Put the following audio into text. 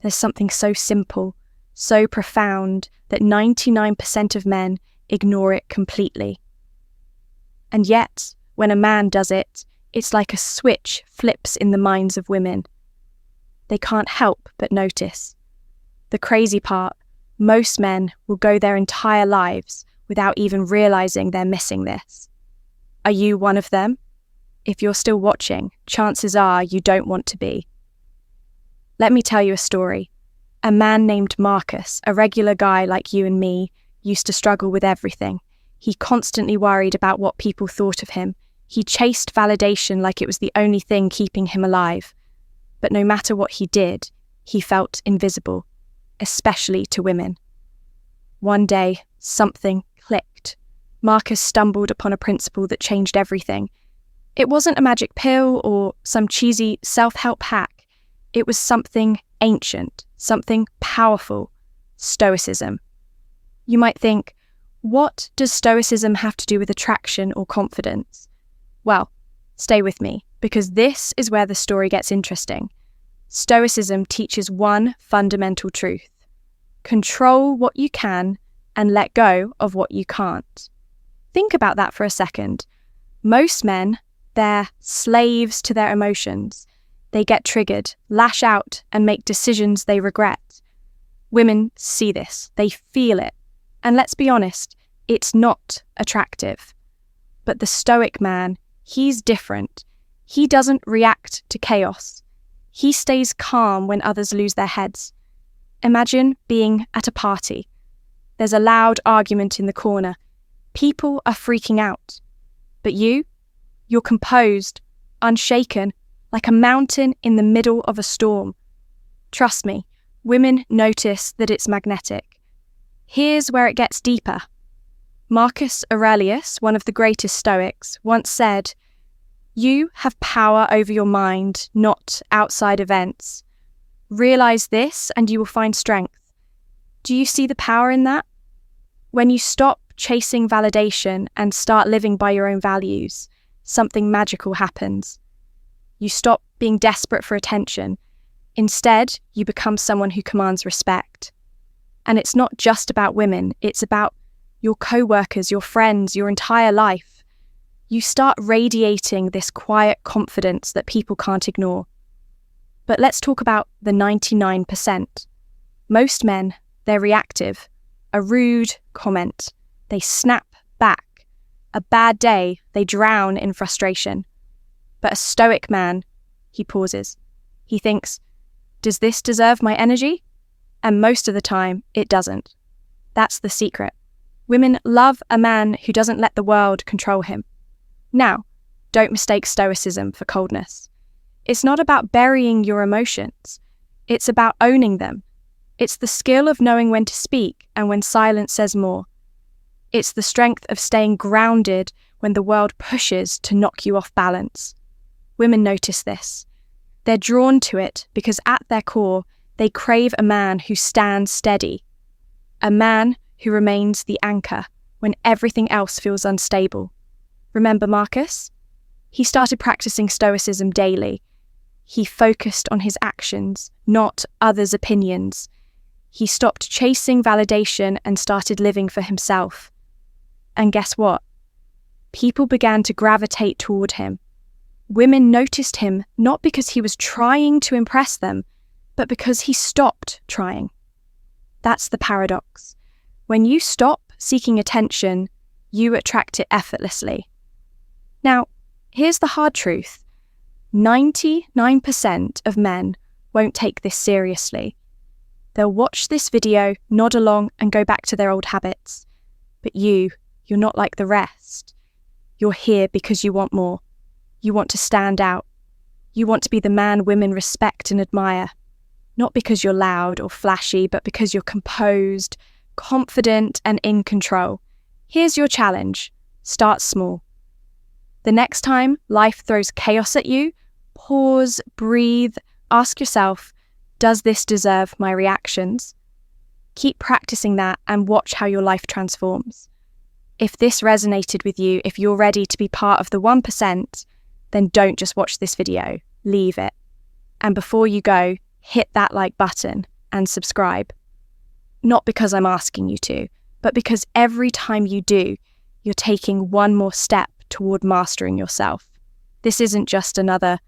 there's something so simple, so profound, that 99% of men ignore it completely. And yet, when a man does it, it's like a switch flips in the minds of women. They can't help but notice. The crazy part, most men will go their entire lives without even realizing they're missing this. Are you one of them? If you're still watching, chances are you don't want to be. Let me tell you a story. A man named Marcus, a regular guy like you and me, used to struggle with everything. He constantly worried about what people thought of him. He chased validation like it was the only thing keeping him alive. But no matter what he did, he felt invisible, especially to women. One day, something clicked. Marcus stumbled upon a principle that changed everything. It wasn't a magic pill or some cheesy self-help hack. It was something ancient, something powerful: Stoicism. You might think, what does Stoicism have to do with attraction or confidence? Well, stay with me, because this is where the story gets interesting. Stoicism teaches one fundamental truth: control what you can and let go of what you can't. Think about that for a second. Most men, they're slaves to their emotions. They get triggered, lash out, and make decisions they regret. Women see this, they feel it. And let's be honest, it's not attractive. But the Stoic man, he's different. He doesn't react to chaos. He stays calm when others lose their heads. Imagine being at a party. There's a loud argument in the corner. People are freaking out. But you're composed, unshaken, like a mountain in the middle of a storm. Trust me, women notice that it's magnetic. Here's where it gets deeper. Marcus Aurelius, one of the greatest Stoics, once said, "You have power over your mind, not outside events. Realize this and you will find strength." Do you see the power in that? When you stop chasing validation and start living by your own values, something magical happens. You stop being desperate for attention. Instead, you become someone who commands respect. And it's not just about women, it's about your co-workers, your friends, your entire life. You start radiating this quiet confidence that people can't ignore. But let's talk about the 99%. Most men, they're reactive. A rude comment, they snap back. A bad day, they drown in frustration. But a Stoic man, he pauses. He thinks, does this deserve my energy? And most of the time, it doesn't. That's the secret. Women love a man who doesn't let the world control him. Now, don't mistake Stoicism for coldness. It's not about burying your emotions. It's about owning them. It's the skill of knowing when to speak and when silence says more. It's the strength of staying grounded when the world pushes to knock you off balance. Women notice this. They're drawn to it because at their core, they crave a man who stands steady. A man who remains the anchor when everything else feels unstable. Remember Marcus? He started practicing Stoicism daily. He focused on his actions, not others' opinions. He stopped chasing validation and started living for himself. And guess what? People began to gravitate toward him. Women noticed him not because he was trying to impress them, but because he stopped trying. That's the paradox. When you stop seeking attention, you attract it effortlessly. Now, here's the hard truth. 99% of men won't take this seriously. They'll watch this video, nod along, and go back to their old habits. But you're not like the rest. You're here because you want more. You want to stand out. You want to be the man women respect and admire. Not because you're loud or flashy, but because you're composed, confident, and in control. Here's your challenge. Start small. The next time life throws chaos at you, pause, breathe, ask yourself, does this deserve my reactions? Keep practicing that and watch how your life transforms. If this resonated with you, if you're ready to be part of the 1%, then don't just watch this video, leave it. And before you go, hit that like button and subscribe. Not because I'm asking you to, but because every time you do, you're taking one more step toward mastering yourself. This isn't just another